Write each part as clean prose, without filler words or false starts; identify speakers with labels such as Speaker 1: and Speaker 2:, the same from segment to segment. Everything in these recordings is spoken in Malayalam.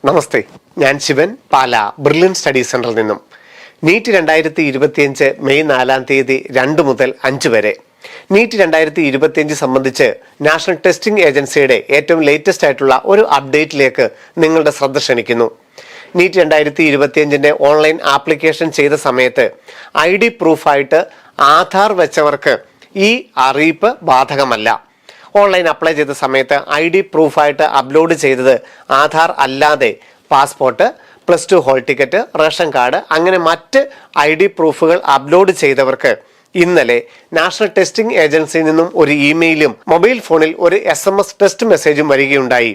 Speaker 1: നമസ്തേ, ഞാൻ ശിവൻ, പാല ബ്രില്യൻ സ്റ്റഡി സെന്ററിൽ നിന്നും. നീറ്റ് 2025 മെയ് 4 2 മുതൽ 5 വരെ. നീറ്റ് 2025 സംബന്ധിച്ച് നാഷണൽ ടെസ്റ്റിംഗ് ഏജൻസിയുടെ ഏറ്റവും ലേറ്റസ്റ്റ് ആയിട്ടുള്ള ഒരു അപ്ഡേറ്റിലേക്ക് നിങ്ങളുടെ ശ്രദ്ധ ക്ഷണിക്കുന്നു. നീറ്റ് 2025 ഓൺലൈൻ ആപ്ലിക്കേഷൻ ചെയ്ത സമയത്ത് ID പ്രൂഫായിട്ട് ആധാർ വെച്ചവർക്ക് ഈ അറിയിപ്പ് ബാധകമല്ല. ഓൺലൈൻ അപ്ലൈ ചെയ്ത സമയത്ത് ID പ്രൂഫായിട്ട് അപ്ലോഡ് ചെയ്തത് ആധാർ അല്ലാതെ passport, +2 hall ticket, ration card അങ്ങനെ മറ്റ് ID പ്രൂഫുകൾ അപ്ലോഡ് ചെയ്തവർക്ക് ഇന്നലെ നാഷണൽ ടെസ്റ്റിംഗ് ഏജൻസിയിൽ നിന്നും ഒരു ഇമെയിലും മൊബൈൽ ഫോണിൽ ഒരു SMS ടെസ്റ്റ് മെസ്സേജും വരികയുണ്ടായി.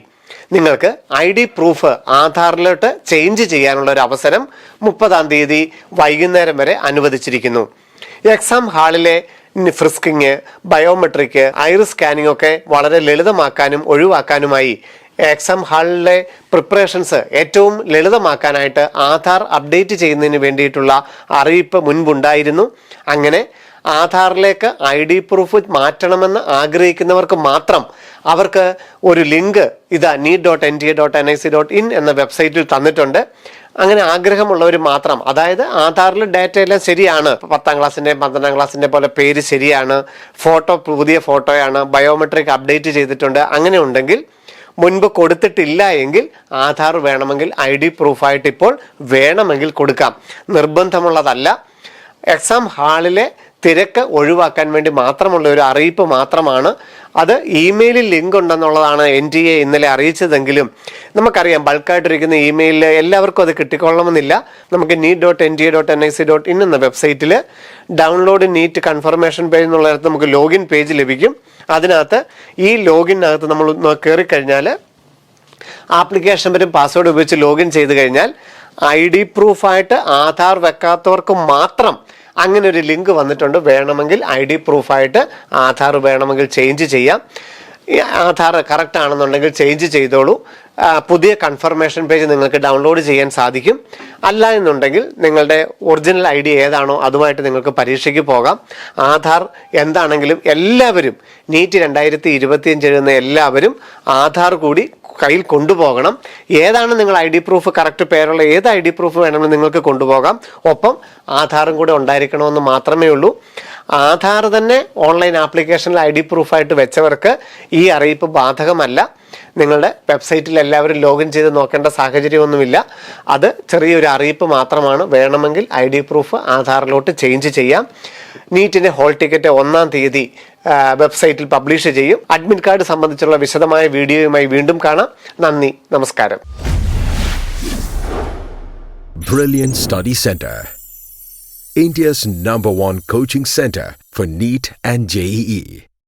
Speaker 1: നിങ്ങൾക്ക് ID പ്രൂഫ് ആധാറിലോട്ട് ചേഞ്ച് ചെയ്യാനുള്ള ഒരു അവസരം 30 വൈകുന്നേരം വരെ അനുവദിച്ചിരിക്കുന്നു. എക്സാം ഹാളിലെ ഫ്രിസ്കിങ്, ബയോമെട്രിക്, ഐറിസ് സ്കാനിംഗ് ഒക്കെ വളരെ ലളിതമാക്കാനും ഒഴിവാക്കാനുമായി എക്സാം ഹാളിലെ പ്രിപ്പറേഷൻസ് ഏറ്റവും ലളിതമാക്കാനായിട്ട് ആധാർ അപ്ഡേറ്റ് ചെയ്യുന്നതിന് വേണ്ടിയിട്ടുള്ള അറിയിപ്പ് മുൻപുണ്ടായിരുന്നു. അങ്ങനെ ആധാറിലേക്ക് ID പ്രൂഫ് മാറ്റണമെന്ന് ആഗ്രഹിക്കുന്നവർക്ക് മാത്രം അവർക്ക് ഒരു ലിങ്ക് NEET.NTA.NIC.in എന്ന വെബ്സൈറ്റിൽ തന്നിട്ടുണ്ട്. അങ്ങനെ ആഗ്രഹമുള്ളവർ മാത്രം, അതായത് ആധാറിൽ ഡാറ്റ എല്ലാം ശരിയാണ്, 10ാം ക്ലാസ്സിൻ്റെ 12ാം ക്ലാസ്സിൻ്റെ പോലെ പേര് ശരിയാണ്, ഫോട്ടോ പുതിയ ഫോട്ടോയാണ്, ബയോമെട്രിക് അപ്ഡേറ്റ് ചെയ്തിട്ടുണ്ട്, അങ്ങനെ ഉണ്ടെങ്കിൽ മുൻപ് കൊടുത്തിട്ടില്ല എങ്കിൽ ആധാർ വേണമെങ്കിൽ ID പ്രൂഫായിട്ട് ഇപ്പോൾ വേണമെങ്കിൽ കൊടുക്കാം. നിർബന്ധമുള്ളതല്ല. എക്സാം ഹാളിലെ തിരക്ക് ഒഴിവാക്കാൻ വേണ്ടി മാത്രമുള്ള ഒരു അറിയിപ്പ് മാത്രമാണ്. അത് ഇമെയിലിൽ ലിങ്ക് ഉണ്ടെന്നുള്ളതാണ് NTA ഇന്നലെ അറിയിച്ചതെങ്കിലും നമുക്കറിയാം ബൾക്കായിട്ടിരിക്കുന്ന ഇമെയിലിൽ എല്ലാവർക്കും അത് കിട്ടിക്കൊള്ളണമെന്നില്ല. നമുക്ക് NEET.NTA.NIC.in എന്ന വെബ്സൈറ്റിൽ ഡൗൺലോഡ് നീറ്റ് കൺഫർമേഷൻ പേജ് എന്നുള്ളിടത്ത് നമുക്ക് ലോഗിൻ പേജ് ലഭിക്കും. അതിനകത്ത് ഈ ലോഗിനകത്ത് നമ്മൾ കയറിക്കഴിഞ്ഞാൽ ആപ്ലിക്കേഷൻ നമ്പറും പാസ്വേഡ് ഉപയോഗിച്ച് ലോഗിൻ ചെയ്ത് കഴിഞ്ഞാൽ ID പ്രൂഫായിട്ട് ആധാർ വെക്കാത്തവർക്ക് മാത്രം അങ്ങനെ ഒരു ലിങ്ക് വന്നിട്ടുണ്ട്. വേണമെങ്കിൽ ID പ്രൂഫായിട്ട് ആധാർ വേണമെങ്കിൽ ചേഞ്ച് ചെയ്യാം. ഈ ആധാർ കറക്റ്റ് ആണെന്നുണ്ടെങ്കിൽ ചേഞ്ച് ചെയ്തോളൂ. പുതിയ കൺഫർമേഷൻ പേജ് നിങ്ങൾക്ക് ഡൗൺലോഡ് ചെയ്യാൻ സാധിക്കും. അല്ല എന്നുണ്ടെങ്കിൽ നിങ്ങളുടെ ഒറിജിനൽ ID ഏതാണോ അതുമായിട്ട് നിങ്ങൾക്ക് പരീക്ഷയ്ക്ക് പോകാം. ആധാർ എന്താണെങ്കിലും എല്ലാവരും നീറ്റ് 2025 എഴുതുന്ന എല്ലാവരും ആധാർ കൂടി കയ്യിൽ കൊണ്ടുപോകണം. ഏതാണ് നിങ്ങൾ ID പ്രൂഫ് കറക്റ്റ് പേരുള്ള ഏത് ID പ്രൂഫ് വേണമെങ്കിലും നിങ്ങൾക്ക് കൊണ്ടുപോകാം. ഒപ്പം ആധാറും കൂടെ ഉണ്ടായിരിക്കണമെന്ന് മാത്രമേ ഉള്ളൂ. ആധാർ തന്നെ ഓൺലൈൻ ആപ്ലിക്കേഷനിൽ ID പ്രൂഫായിട്ട് വെച്ചവർക്ക് ഈ അറിയിപ്പ് ബാധകമല്ല. നിങ്ങളുടെ വെബ്സൈറ്റിൽ എല്ലാവരും ലോഗിൻ ചെയ്ത് നോക്കേണ്ട സാഹചര്യമൊന്നുമില്ല. അത് ചെറിയൊരു അറിയിപ്പ് മാത്രമാണ്. വേണമെങ്കിൽ ID പ്രൂഫ് ആധാറിലോട്ട് ചേഞ്ച് ചെയ്യാം. നീറ്റിൻ്റെ ഹോൾ ടിക്കറ്റ് 1-ാം തീയതി വെബ്സൈറ്റിൽ പബ്ലിഷ് ചെയ്യും. അഡ്മിറ്റ് കാർഡ് സംബന്ധിച്ചുള്ള വിശദമായ വീഡിയോയുമായി വീണ്ടും കാണാം. നന്ദി, നമസ്കാരം.
Speaker 2: Brilliant Study Center, India's #1 coaching center for NEET and JEE.